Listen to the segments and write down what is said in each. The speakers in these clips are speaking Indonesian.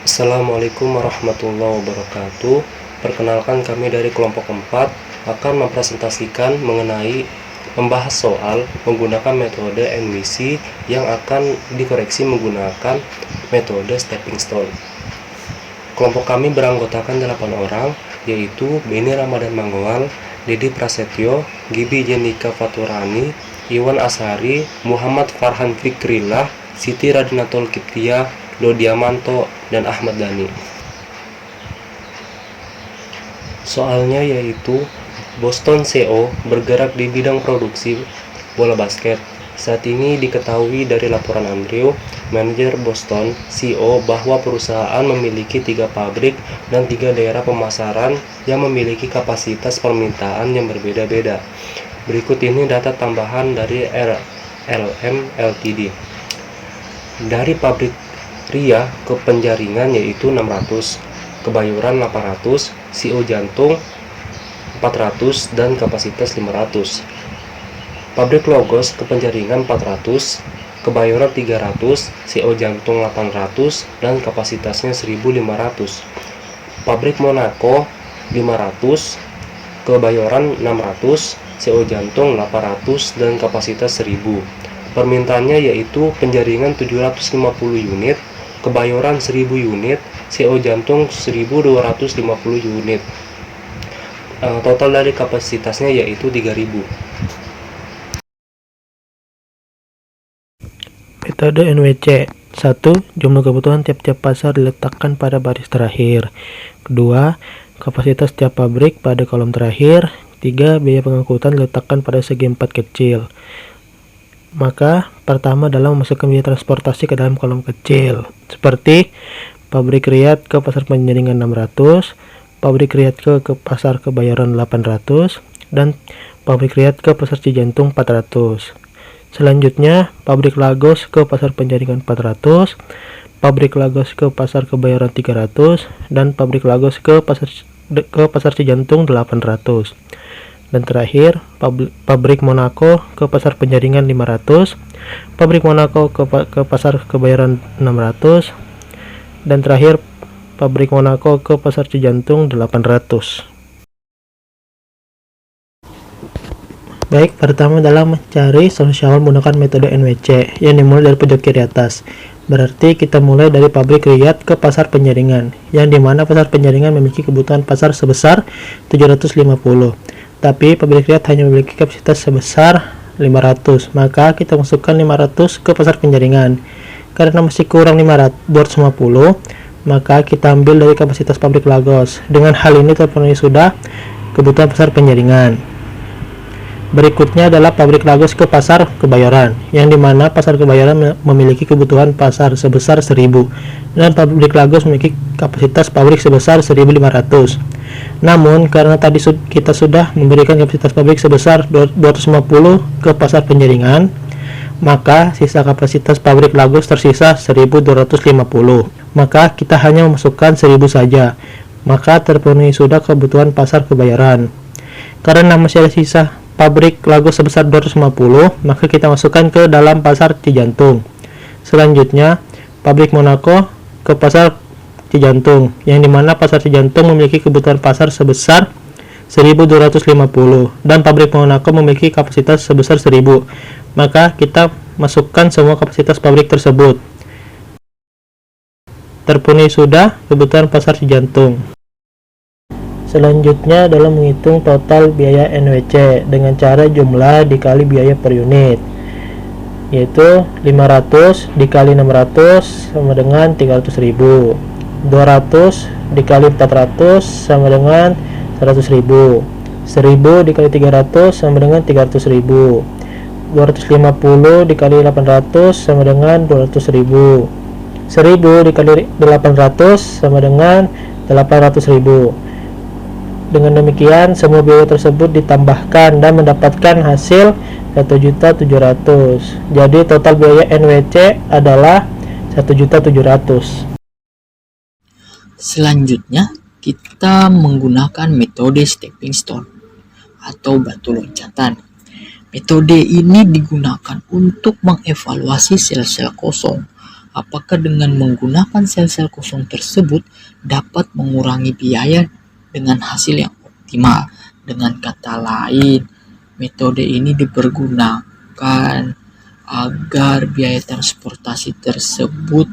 Assalamualaikum warahmatullahi wabarakatuh. Perkenalkan, kami dari kelompok 4 akan mempresentasikan mengenai membahas soal menggunakan metode NWC yang akan dikoreksi menggunakan metode stepping stone. Kelompok kami beranggotakan 8 orang, yaitu Beni Ramadan Manggoal, Dedi Prasetyo, Gibi Jenika Faturani, Iwan Ashari, Muhammad Farhan Fikrillah, Siti Radinatul Kiptia, Lodiamanto, dan Ahmad Dhani. Soalnya yaitu Boston CO bergerak di bidang produksi bola basket. Saat ini diketahui dari laporan Andrew, manajer Boston CO, bahwa perusahaan memiliki 3 pabrik dan 3 daerah pemasaran yang memiliki kapasitas permintaan yang berbeda-beda. Berikut ini data tambahan dari RLM Ltd. Dari pabrik Ria ke Penjaringan yaitu 600, Kebayoran 800, CO Jantung 400 dan kapasitas 500. Pabrik Logos ke Penjaringan 400, Kebayoran 300, CO Jantung 800 dan kapasitasnya 1500. Pabrik Monaco 500, Kebayoran 600, CO Jantung 800 dan kapasitas 1000. Permintaannya yaitu Penjaringan 750 unit, Kebayoran 1000 unit, CO Jantung 1250 unit. Total dari kapasitasnya yaitu 3000. Metode NWC. 1. Jumlah kebutuhan tiap-tiap pasar diletakkan pada baris terakhir. 2. Kapasitas tiap pabrik pada kolom terakhir. 3. Biaya pengangkutan diletakkan pada segi 4 kecil. Maka pertama dalam memasukkan biaya transportasi ke dalam kolom kecil, seperti pabrik Riyad ke pasar Penjaringan 600, pabrik Riyad ke pasar Kebayoran 800, dan pabrik Riyad ke pasar Cijantung 400. Selanjutnya pabrik Lagos ke pasar Penjaringan 400, pabrik Lagos ke pasar Kebayoran 300, dan pabrik Lagos ke pasar Cijantung 800. Dan terakhir, pabrik Monaco ke pasar Penjaringan 500, pabrik Monaco ke pasar Kebayoran 600, dan terakhir pabrik Monaco ke pasar Cijantung 800. Baik, pertama dalam mencari solusi awal menggunakan metode NWC yang dimulai dari pojok kiri atas. Berarti kita mulai dari pabrik Riyad ke pasar Penjaringan, yang dimana pasar Penjaringan memiliki kebutuhan pasar sebesar 750. Tapi pabrik Riyad hanya memiliki kapasitas sebesar 500, maka kita masukkan 500 ke pasar Penjaringan. Karena masih kurang 250, maka kita ambil dari kapasitas pabrik Lagos. Dengan hal ini terpenuhi sudah kebutuhan pasar Penjaringan. Berikutnya adalah pabrik Lagos ke pasar Kebayoran, yang dimana pasar Kebayoran memiliki kebutuhan pasar sebesar 1000, dan pabrik Lagos memiliki kapasitas pabrik sebesar 1500. Namun karena tadi kita sudah memberikan kapasitas pabrik sebesar 250 ke pasar Penjaringan, maka sisa kapasitas pabrik Lagos tersisa 1250. Maka kita hanya memasukkan 1000 saja, maka terpenuhi sudah kebutuhan pasar Kebayoran. Karena masih ada sisa pabrik Lagos sebesar 250, maka kita masukkan ke dalam pasar Cijantung. Selanjutnya pabrik Monaco ke pasar Cijantung, yang dimana pasar Cijantung memiliki kebutuhan pasar sebesar 1250 dan pabrik Monaco memiliki kapasitas sebesar 1000, maka kita masukkan semua kapasitas pabrik tersebut. Terpenuhi sudah kebutuhan pasar Cijantung. Selanjutnya adalah menghitung total biaya NWC dengan cara jumlah dikali biaya per unit, yaitu 500 dikali 600 sama dengan 300.000, 200 dikali 400 sama dengan 100.000, 1000 dikali 300 sama dengan 300.000, 250 dikali 800 sama dengan 200.000, 1000 dikali 800 sama dengan 800.000. Dengan demikian semua biaya tersebut ditambahkan dan mendapatkan hasil 1.700.000. Jadi total biaya NWC adalah 1.700.000. Selanjutnya, kita menggunakan metode stepping stone atau batu loncatan. Metode ini digunakan untuk mengevaluasi sel-sel kosong apakah dengan menggunakan sel-sel kosong tersebut dapat mengurangi biaya dengan hasil yang optimal. Dengan kata lain, metode ini dipergunakan agar biaya transportasi tersebut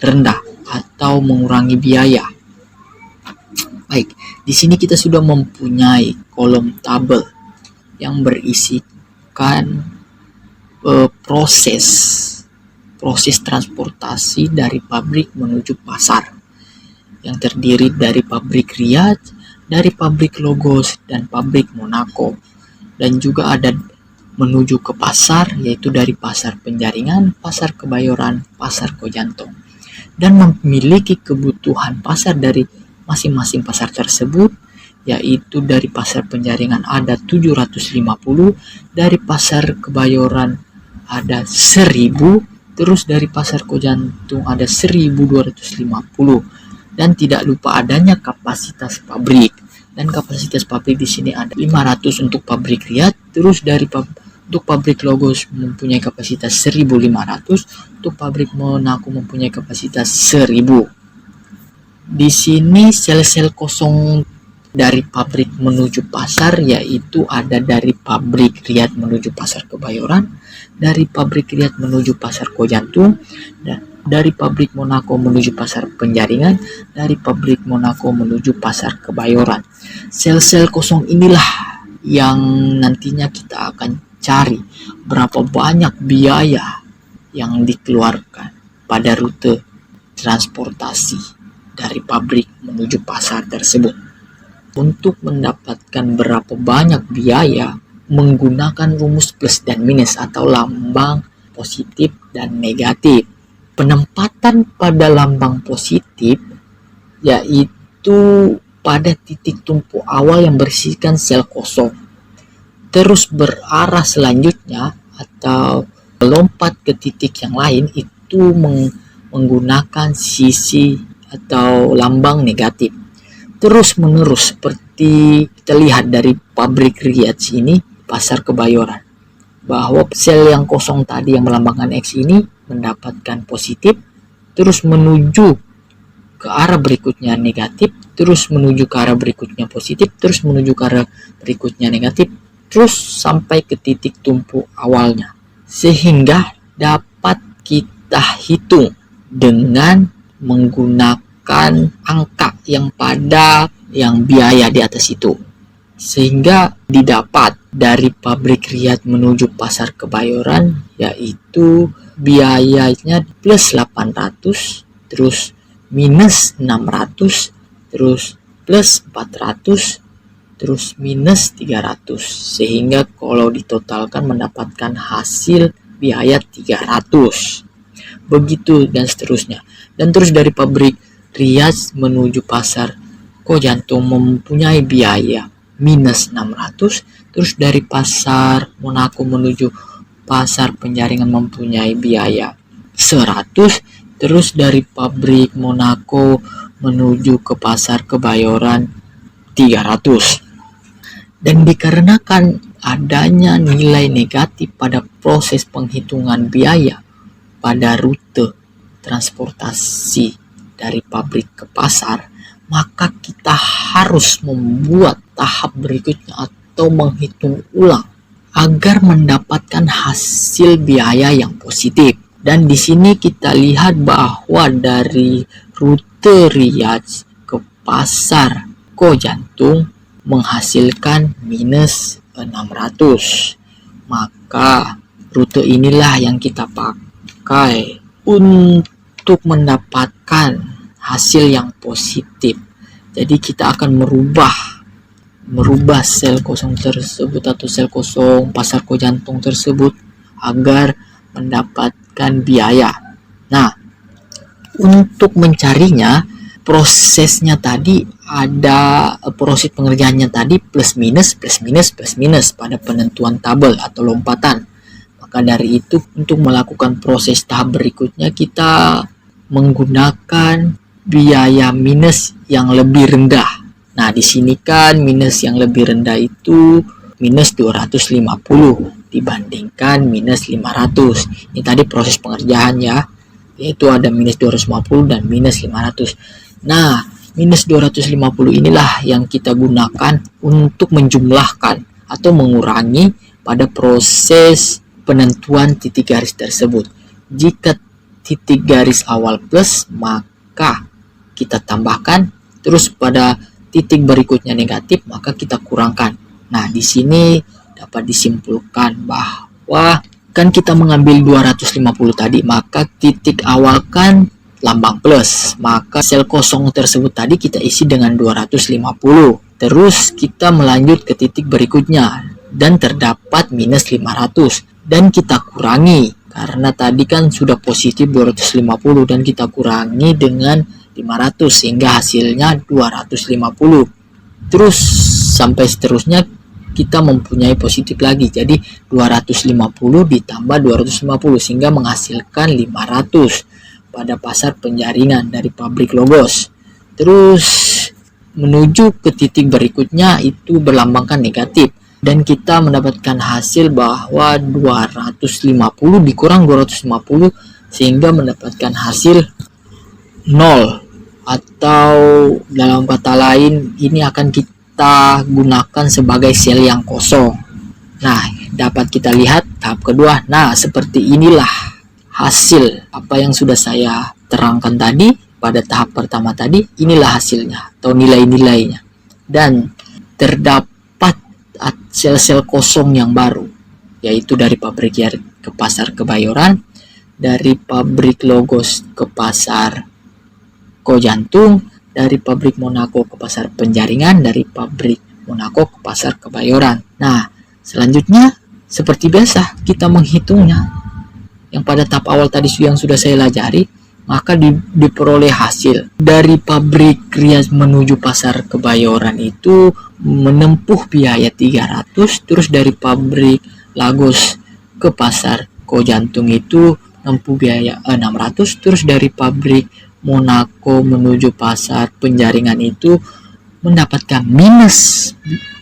rendah atau mengurangi biaya. Baik, di sini kita sudah mempunyai kolom tabel yang berisikan proses transportasi dari pabrik menuju pasar yang terdiri dari pabrik Riyadh, dari pabrik Logos, dan pabrik Monaco, dan juga ada menuju ke pasar, yaitu dari pasar Penjaringan, pasar Kebayoran, pasar Kojantong, dan memiliki kebutuhan pasar dari masing-masing pasar tersebut, yaitu dari pasar Penjaringan ada 750, dari pasar Kebayoran ada 1000, terus dari pasar Kojantong ada 1250, dan tidak lupa adanya kapasitas pabrik. Dan kapasitas pabrik di sini ada 500 untuk pabrik Riyadh, terus untuk pabrik Logos mempunyai kapasitas 1500, untuk pabrik Monaco mempunyai kapasitas 1000. Di sini sel-sel kosong dari pabrik menuju pasar yaitu ada dari pabrik Riyadh menuju pasar Kebayoran, dari pabrik Riyadh menuju pasar Kojantong, dan dari pabrik Monaco menuju pasar Penjaringan, dari pabrik Monaco menuju pasar Kebayoran. Sel-sel kosong inilah yang nantinya kita akan cari berapa banyak biaya yang dikeluarkan pada rute transportasi dari pabrik menuju pasar tersebut. Untuk mendapatkan berapa banyak biaya, menggunakan rumus plus dan minus atau lambang positif dan negatif. Penempatan pada lambang positif yaitu pada titik tumpu awal yang berisikan sel kosong, terus berarah selanjutnya atau melompat ke titik yang lain itu menggunakan sisi atau lambang negatif. Terus menerus seperti kita lihat dari pabrik Riyadh ini, pasar Kebayoran, bahwa sel yang kosong tadi yang melambangkan X ini mendapatkan positif, terus menuju ke arah berikutnya negatif, terus menuju ke arah berikutnya positif, terus menuju ke arah berikutnya negatif, terus sampai ke titik tumpu awalnya, sehingga dapat kita hitung dengan menggunakan angka yang pada yang biaya di atas itu, sehingga didapat dari pabrik Riyadh menuju pasar Kebayoran yaitu biayanya plus 800, terus minus 600, terus plus 400, terus minus 300, sehingga kalau ditotalkan mendapatkan hasil biaya 300. Begitu dan seterusnya. Dan terus dari pabrik Riyadh menuju pasar Kojantong mempunyai biaya minus 600, terus dari pasar Monaco menuju pasar Penjaringan mempunyai biaya 100, terus dari pabrik Monaco menuju ke pasar Kebayoran 300. Dan dikarenakan adanya nilai negatif pada proses penghitungan biaya pada rute transportasi dari pabrik ke pasar, maka kita harus membuat tahap berikutnya atau menghitung ulang agar mendapatkan hasil biaya yang positif. Dan di sini kita lihat bahwa dari rute Riyadh ke pasar Kojantong menghasilkan minus 600. Maka rute inilah yang kita pakai untuk mendapatkan hasil yang positif. Jadi kita akan merubah sel kosong tersebut atau sel kosong pasar Kojantong tersebut agar mendapatkan biaya. Nah, untuk mencarinya prosesnya tadi ada proses pengerjaannya tadi plus minus pada penentuan tabel atau lompatan. Maka dari itu untuk melakukan proses tahap berikutnya kita menggunakan biaya minus yang lebih rendah. Nah, di sini kan minus yang lebih rendah itu minus 250 dibandingkan minus 500. Ini tadi proses pengerjaan ya. yaitu ada minus 250 dan minus 500. Nah, minus 250 inilah yang kita gunakan untuk menjumlahkan atau mengurangi pada proses penentuan titik garis tersebut. Jika titik garis awal plus, maka kita tambahkan, terus pada titik berikutnya negatif, maka kita kurangkan. Nah, di sini dapat disimpulkan bahwa kan kita mengambil 250 tadi, maka titik awal kan lambang plus, maka sel kosong tersebut tadi kita isi dengan 250. Terus kita melanjut ke titik berikutnya dan terdapat minus 500 dan kita kurangi karena tadi kan sudah positif 250 dan kita kurangi dengan 500 sehingga hasilnya 250. Terus sampai seterusnya kita mempunyai positif lagi, jadi 250 ditambah 250 sehingga menghasilkan 500 pada pasar penjaringan dari pabrik Logos. Terus menuju ke titik berikutnya itu berlambangkan negatif dan kita mendapatkan hasil bahwa 250 dikurang 250 sehingga mendapatkan hasil 0, atau dalam kata lain ini akan kita gunakan sebagai sel yang kosong. Nah, dapat kita lihat tahap kedua. Nah, seperti inilah hasil apa yang sudah saya terangkan tadi pada tahap pertama tadi. Inilah hasilnya atau nilai-nilainya. Dan terdapat sel-sel kosong yang baru, yaitu dari pabrik Riyad ke pasar Kebayoran, dari pabrik Logos ke pasar Kojantung, dari pabrik Monaco ke pasar Penjaringan, dari pabrik Monaco ke pasar Kebayoran. Nah, selanjutnya seperti biasa kita menghitungnya. Yang pada tahap awal tadi yang sudah saya pelajari, maka diperoleh hasil dari pabrik Riyad menuju pasar Kebayoran itu menempuh biaya 300, terus dari pabrik Lagos ke pasar Kojantung itu menempuh biaya 600, terus dari pabrik Monaco menuju pasar Penjaringan itu mendapatkan minus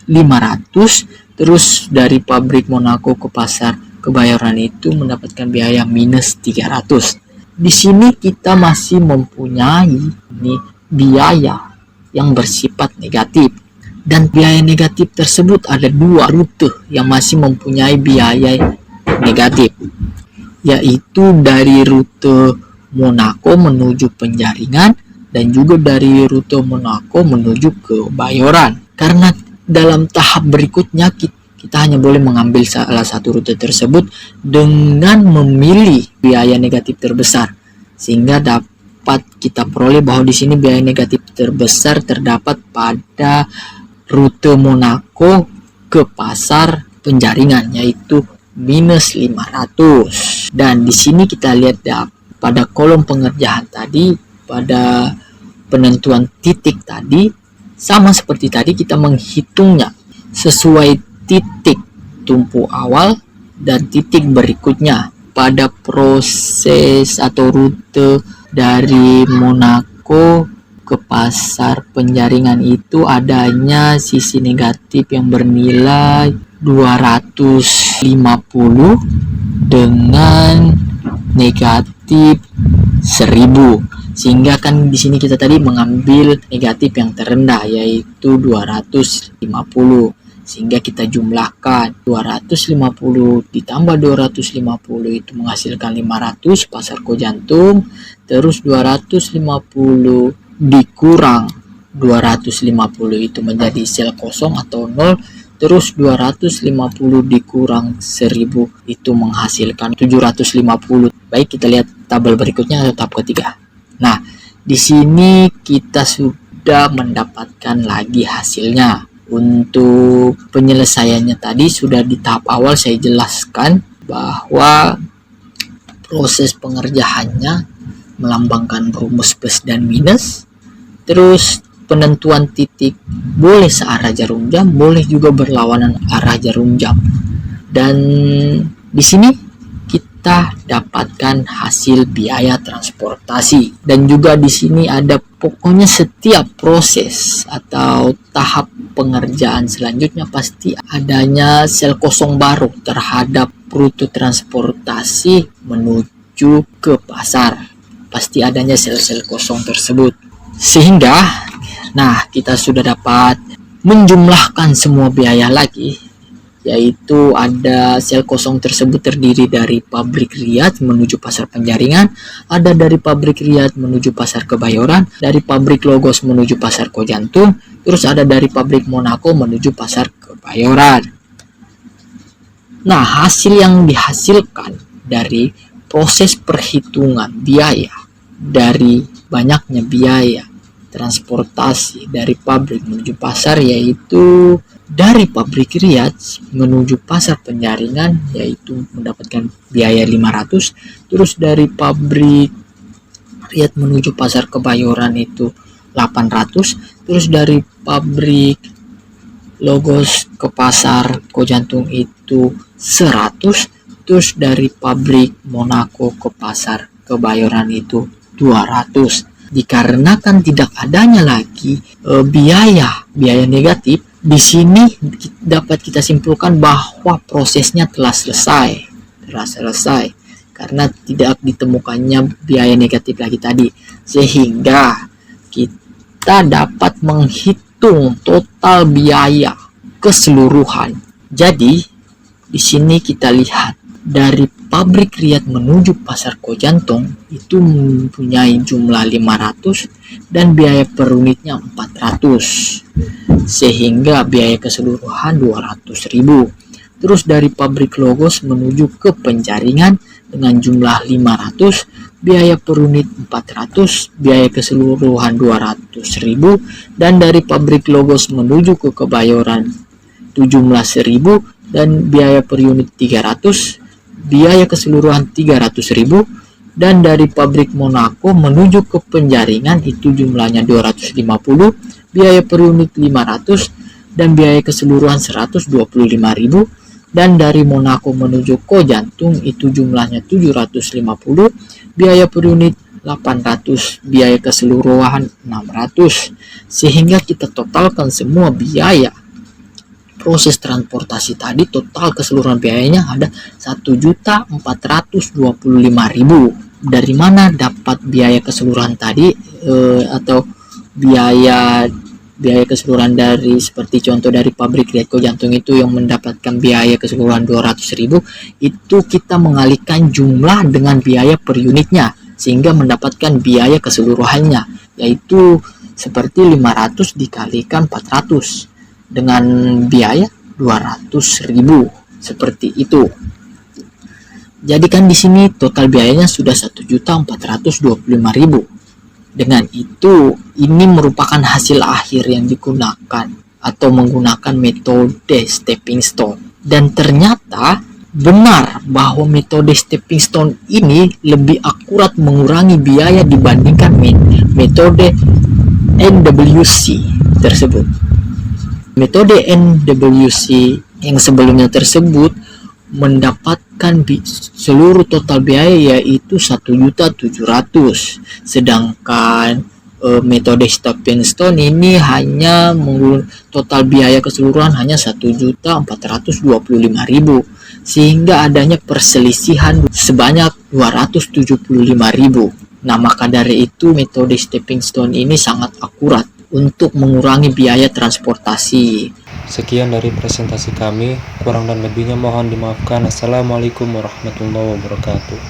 500, terus dari pabrik Monaco ke pasar Kebayoran itu mendapatkan biaya minus 300. Di sini kita masih mempunyai biaya yang bersifat negatif. Dan biaya negatif tersebut ada dua rute yang masih mempunyai biaya negatif, yaitu dari rute Monaco menuju Penjaringan dan juga dari rute Monaco menuju ke Bayoran. Karena dalam tahap berikutnya kita hanya boleh mengambil salah satu rute tersebut dengan memilih biaya negatif terbesar, sehingga dapat kita peroleh bahwa di sini biaya negatif terbesar terdapat pada rute Monaco ke pasar Penjaringan, yaitu minus 500. Dan di sini kita lihat pada kolom pengerjaan tadi, pada penentuan titik tadi, sama seperti tadi kita menghitungnya sesuai titik tumpu awal dan titik berikutnya. Pada proses atau rute dari Monaco ke pasar Penjaringan itu adanya sisi negatif yang bernilai 250 dengan negatif 1000, sehingga kan di sini kita tadi mengambil negatif yang terendah yaitu 250, sehingga kita jumlahkan 250 ditambah 250 itu menghasilkan 500 pasar Kojantung, terus 250 dikurang 250 itu menjadi sel kosong atau 0, terus 250 dikurang 1000 itu menghasilkan 750. Baik, kita lihat tabel berikutnya atau tahap ketiga. Nah, di sini kita sudah mendapatkan lagi hasilnya. Untuk penyelesaiannya tadi sudah di tahap awal saya jelaskan bahwa proses pengerjaannya melambangkan rumus plus dan minus. Terus penentuan titik boleh searah jarum jam, boleh juga berlawanan arah jarum jam. Dan di sini kita dapatkan hasil biaya transportasi. Dan juga di sini ada pokoknya setiap proses atau tahap pengerjaan selanjutnya pasti adanya sel kosong baru terhadap rute transportasi menuju ke pasar. pasti adanya sel-sel kosong tersebut. Sehingga, kita sudah dapat menjumlahkan semua biaya lagi, yaitu ada sel kosong tersebut terdiri dari pabrik Riyadh menuju pasar penjaringan, ada dari pabrik Riyadh menuju pasar Kebayoran, dari pabrik Logos menuju pasar Kojantung, terus ada dari pabrik Monaco menuju pasar Kebayoran. Hasil yang dihasilkan dari proses perhitungan biaya dari banyaknya biaya transportasi dari pabrik menuju pasar, yaitu dari pabrik Riyadh menuju pasar penjaringan yaitu mendapatkan biaya 500, terus dari pabrik Riyadh menuju pasar Kebayoran itu 800, terus dari pabrik Logos ke pasar Kojantung itu 100, terus dari pabrik Monaco ke pasar Kebayoran itu 200. Dikarenakan tidak adanya lagi biaya negatif, di sini dapat kita simpulkan bahwa prosesnya telah selesai karena tidak ditemukannya biaya negatif lagi tadi, sehingga kita dapat menghitung total biaya keseluruhan. Jadi di sini kita lihat dari pabrik Riyadh menuju pasar Kojantung itu mempunyai jumlah 500 dan biaya per unitnya 400, sehingga biaya keseluruhan 200.000. Terus dari pabrik Logos menuju ke penjaringan dengan jumlah 500, biaya per unit 400, biaya keseluruhan 200.000. Dan dari pabrik Logos menuju ke Kebayoran itu jumlah 1.000 dan biaya per unit 300, biaya keseluruhan 300.000. Dan dari pabrik Monaco menuju ke penjaringan itu jumlahnya 250, biaya per unit 500 dan biaya keseluruhan 125.000. Dan dari Monaco menuju Kojantung itu jumlahnya 750, biaya per unit 800, biaya keseluruhan 600, sehingga kita totalkan semua biaya proses transportasi tadi, total keseluruhan biayanya ada 1.425.000. Dari mana dapat biaya keseluruhan tadi atau biaya keseluruhan dari, seperti contoh dari pabrik Riyadh Kojantung itu yang mendapatkan biaya keseluruhan 200.000, itu kita mengalihkan jumlah dengan biaya per unitnya sehingga mendapatkan biaya keseluruhannya, yaitu seperti 500 dikalikan 400 dengan biaya 200.000, seperti itu. Jadi kan di sini total biayanya sudah 1.425.000. Dengan itu, ini merupakan hasil akhir yang digunakan atau menggunakan metode stepping stone. Dan ternyata benar bahwa metode stepping stone ini lebih akurat mengurangi biaya dibandingkan metode NWC tersebut. Metode NWC yang sebelumnya tersebut mendapatkan seluruh total biaya yaitu 1.700.000, sedangkan metode stepping stone ini hanya total biaya keseluruhan hanya 1.425.000, sehingga adanya perselisihan sebanyak 275.000. Maka dari itu metode stepping stone ini sangat akurat untuk mengurangi biaya transportasi. Sekian dari presentasi kami, kurang dan lebihnya mohon dimaafkan. Assalamualaikum warahmatullahi wabarakatuh.